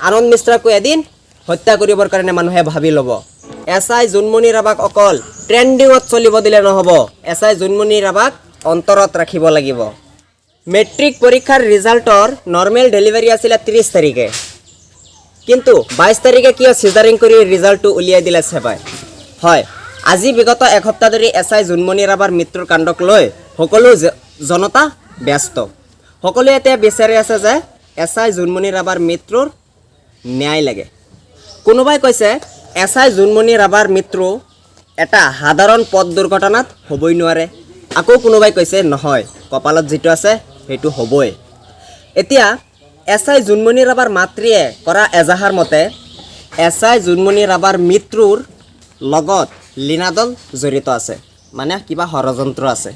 আনন্দ মিশ্ৰাকো এদিন হত্যা কৰিবৰ কাৰণে মানুহে ভাবি ল'ব। এছআই জোনমণি ৰাভাক অকল ট্ৰেণ্ডিঙত চলিব দিলে নহ'ব, এছআই জোনমণি ৰাভাক অন্তৰত ৰাখিব লাগিব। মেট্ৰিক পৰীক্ষাৰ ৰিজাল্টৰ নৰ্মেল ডেলিভাৰী আছিলে 30 তাৰিখে, কিন্তু 22 তাৰিখে কিয় চিজাৰিং কৰি ৰিজাল্টটো উলিয়াই দিলে চেবাই। হয়, আজি বিগত এসপ্তাহ ধৰি এছআই জোনমণি ৰাভাৰ মৃত্যুৰ কাণ্ডক লৈ সকলো জনতা ব্যস্ত। সকলোৱে এতিয়া বিচাৰি আছে যে এছআই জোনমণি ৰাভাৰ মৃত্যুৰ ন্যায় লাগে। কোনোবাই কৈছে এছআই জোনমণি ৰাভাৰ মৃত্যু এটা সাধাৰণ পথ দুৰ্ঘটনাত হ'বই নোৱাৰে। আকৌ কোনোবাই কৈছে নহয়, কপালত যিটো আছে সেইটো হ'বই। এতিয়া এছআই জোনমণি ৰাভাৰ মাতৃয়ে কৰা এজাহাৰ মতে এছআই জোনমণি ৰাভাৰ মৃত্যুৰ লগত লীনাদল জড়িত আছে, মানে কিবা ষড়যন্ত্ৰ আছে।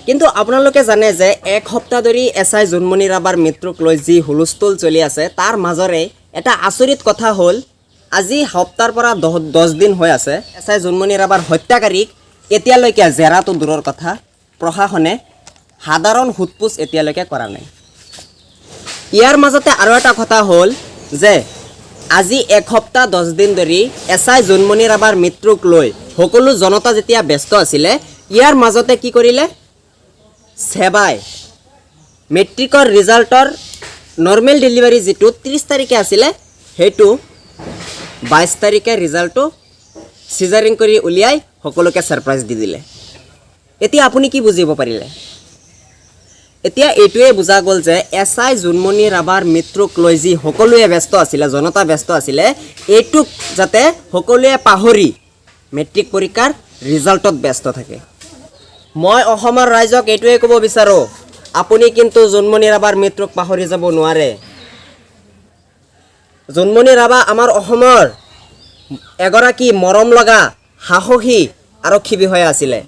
কিন্তু আপোনালোকে জানে যে এক সপ্তাহ ধৰি এছআই জোনমণি ৰাভাৰ মৃত্যুক লৈ যি হুলস্থুল চলি আছে, তাৰ মাজৰে এটা আচৰিত কথা হ'ল আজি সপ্তাহৰ পৰা 10 দিন হৈ আছে এছআই জোনমণি ৰাভাৰ হত্যাকাৰীক এতিয়ালৈকে জেৰাটো দূৰৰ কথা, প্ৰশাসনে সাধাৰণ সোধপোছ এতিয়ালৈকে কৰা নাই। ইয়াৰ মাজতে আৰু এটা কথা হ'ল যে আজি এক সপ্তাহ 10 দিন ধৰি এছআই জোনমণি ৰাভাৰ মৃত্যুক লৈ সকলো জনতা যেতিয়া ব্যস্ত আছিলে, ইয়াৰ মাজতে কি কৰিলে, চেবাই মেট্ৰিকৰ ৰিজাল্টৰ নৰ্মেল ডেলিভাৰী যিটো 30 তাৰিখে আছিলে, সেইটো 22 তাৰিখে ৰিজাল্টটো চিজাৰিং কৰি উলিয়াই সকলোকে ছাৰপ্ৰাইজ দি দিলে। এতিয়া আপুনি কি বুজিব পাৰিলে? এতিয়া এইটোৱে বুজা গ'ল যে এছআই জোনমণি ৰাভাৰ মৃত্যুক লৈ যি সকলোৱে ব্যস্ত আছিলে, জনতা ব্যস্ত আছিলে, এইটোক যাতে সকলোৱে পাহৰি মেট্ৰিক পৰীক্ষাৰ ৰিজাল্টত ব্যস্ত থাকে। মই অসমৰ ৰাইজক এইটোৱে ক'ব বিচাৰোঁ, আপুনি কিন্তু জোনমণি ৰাভাৰ মৃত্যুক পাহৰি যাব নোৱাৰে। জোনমণি ৰাভা আমাৰ অসমৰ এগৰাকী মৰম লগা সাহসী আৰক্ষী বিষয়া আছিলে,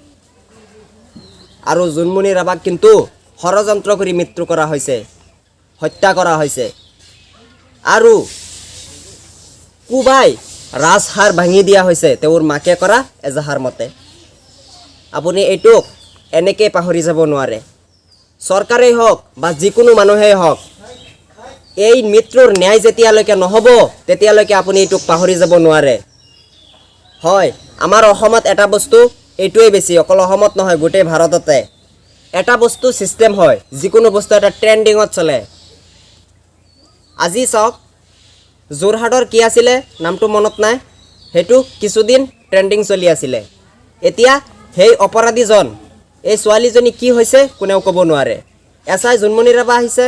আৰু জোনমণি ৰাভাক কিন্তু ষড়যন্ত্ৰ কৰি মৃত্যু কৰা হৈছে, হত্যা কৰা হৈছে, আৰু কোবাই ৰাজহাৰ ভাঙি দিয়া হৈছে তেওঁৰ মাকে কৰা এজাহাৰ মতে। আপুনি এইটোক এনেকৈ পাহৰি যাব নোৱাৰে। চৰকাৰেই হওক বা যিকোনো মানুহেই হওক, এই মৃত্যুৰ ন্যায় যেতিয়ালৈকে নহ'ব তেতিয়ালৈকে আপুনি এইটোক পাহৰি যাব নোৱাৰে। হয়, আমাৰ অসমত এটা বস্তু এইটোৱে বেছি, অকল অসমত নহয় গোটেই ভাৰততে এটা বস্তু ছিষ্টেম হয়, যিকোনো বস্তু এটা ট্ৰেণ্ডিঙত চলে। আজি চাওক, যোৰহাটৰ কি আছিলে নামটো মনত নাই, সেইটো কিছুদিন ট্ৰেণ্ডিং চলি আছিলে। এতিয়া সেই অপৰাধীজন, এই ছোৱালীজনী কি হৈছে কোনেও ক'ব নোৱাৰে। এছআই জোনমণি ৰাভা আহিছে,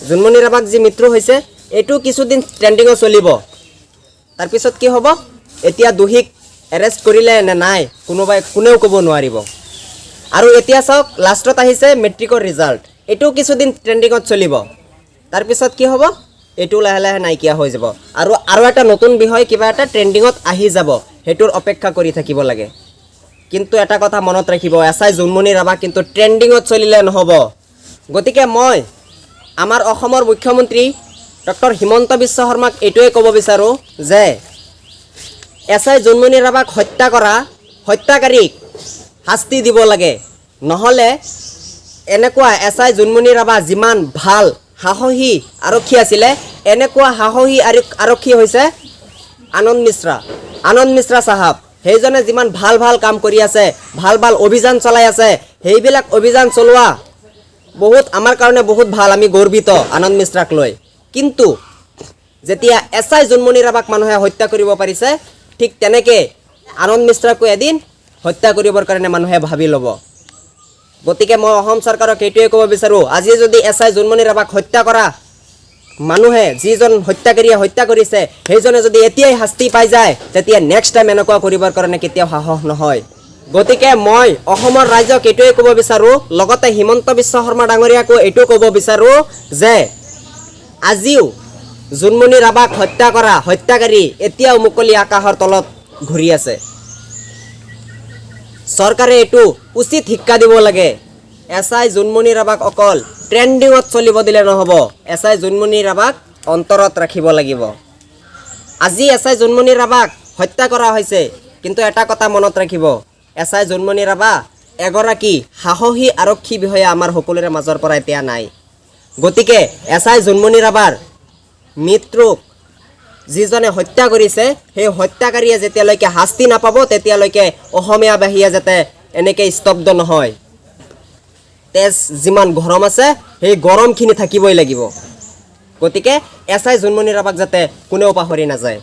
জোনমণি ৰাভাক যি মৃত্যু হৈছে এইটো কিছুদিন ট্ৰেণ্ডিঙত চলিব, তাৰপিছত কি হ'ব, এতিয়া দোষীক এৰেষ্ট কৰিলে নে নাই কোনেও ক'ব নোৱাৰিব। আৰু এতিয়া চাওক, লাষ্টত আহিছে মেট্ৰিকৰ ৰিজাল্ট, এইটো কিছুদিন ট্ৰেণ্ডিঙত চলিব, তাৰপিছত কি হ'ব, এইটো লাহে লাহে নাইকিয়া হৈ যাব, আৰু এটা নতুন বিষয় কিবা এটা ট্ৰেণ্ডিঙত আহি যাব, সেইটোৰ অপেক্ষা কৰি থাকিব লাগে। কিন্তু এটা কথা মনত ৰাখিব, এছআই জোনমণি ৰাভা কিন্তু ট্ৰেণ্ডিঙত চলিলে নহ'ব। গতিকে মই আমাৰ অসমৰ মুখ্যমন্ত্ৰী ডক্টৰ হিমন্ত বিশ্ব শৰ্মাক এইটোৱে ক'ব বিচাৰোঁ যে এছআই জোনমণি ৰাভাক হত্যা কৰা হত্যাকাৰীক শাস্তি দিব লাগে, নহ'লে এনেকুৱা এছআই জোনমণি ৰাভা যিমান ভাল সাহসী আৰক্ষী আছিলে, এনেকুৱা সাহসী আৰক্ষী হৈছে আনন্দ মিশ্ৰা চাহাব। সেইজনে যিমান ভাল ভাল কাম কৰি আছে, ভাল ভাল অভিযান চলাই আছে, সেইবিলাক অভিযান চলোৱা বহুত আমাৰ কাৰণে বহুত ভাল, আমি গৰ্বিত আনন্দ মিশ্ৰাক লৈ। কিন্তু যেতিয়া এছআই জোনমণি ৰাভাক মানুহে হত্যা কৰিব পাৰিছে, ঠিক তেনেকৈ আনন্দ মিশ্ৰাকো এদিন হত্যা কৰিবৰ কাৰণে মানুহে ভাবি ল'ব। গতিকে মই অসম চৰকাৰক এইটোৱে ক'ব বিচাৰোঁ, আজি যদি এছআই জোনমণি ৰাভাক হত্যা কৰা মানুহে, যিজন হত্যাকাৰীয়ে হত্যা কৰিছে, সেইজনে যদি এতিয়াই শাস্তি পাই যায়, তেতিয়া নেক্সট টাইম এনেকুৱা কৰিবৰ কাৰণে কেতিয়াও সাহস নহয়। গতিকে মই অসমৰ ৰাইজক এইটোৱে ক'ব বিচাৰোঁ, লগতে হিমন্ত বিশ্ব শৰ্মা ডাঙৰীয়াকো এইটো ক'ব বিচাৰোঁ যে আজিও জোনমণি ৰাভাক হত্যা কৰা হত্যাকাৰী এতিয়াও মুকলি আকাশৰ তলত ঘূৰি আছে। চৰকাৰে এইটো উচিত শিক্ষা দিব লাগে। এছআই জোনমণি ৰাভাক অকল ট্ৰেণ্ডিঙত চলিব দিলে নহ'ব, এছআই জোনমণি ৰাভাক অন্তৰত ৰাখিব লাগিব। আজি এছআই জোনমণি ৰাভাক হত্যা কৰা হৈছে, কিন্তু এটা কথা মনত ৰাখিব, এছআই জোনমণি ৰাভা এগৰাকী সাহসী আৰক্ষী বিষয়া আমাৰ সকলোৰে মাজৰ পৰা এতিয়া নাই। গতিকে এছআই জোনমণি ৰাভাৰ মৃত্যুক যিজনে হত্যা কৰিছে সেই হত্যাকাৰীয়ে যেতিয়ালৈকে শাস্তি নাপাব তেতিয়ালৈকে অসমীয়াবাসীয়ে যাতে এনেকৈ স্তব্ধ নহয় তেজ যিমান গৰম আছে সেই গৰমখিনি থাকিবই লাগিব গতিকে এছ আই জোনমণি ৰাভাক যাতে কোনেও পাহৰি নাযায়